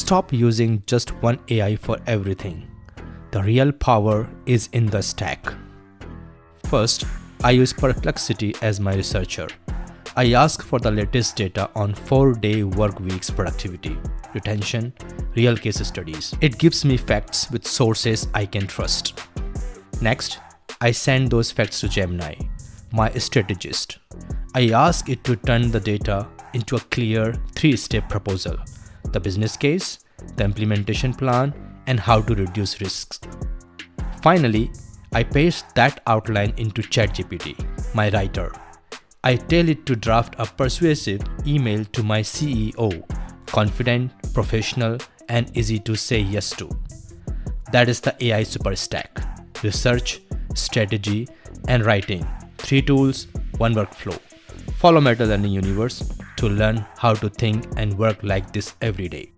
Stop using just one AI for everything. The real power is in the stack. First, I use Perplexity as my researcher. I ask for the latest data on 4-day work weeks productivity, retention, real case studies. It gives me facts with sources I can trust. Next, I send those facts to Gemini, my strategist. I ask it to turn the data into a clear 3-step proposal: the business case, the implementation plan, and how to reduce risks. Finally, I paste that outline into ChatGPT, my writer. I tell it to draft a persuasive email to my CEO, confident, professional, and easy to say yes to. That is the AI super stack: research, strategy, and writing. 3 tools, 1 workflow. Follow Meta Learning Universe to learn how to think and work like this every day.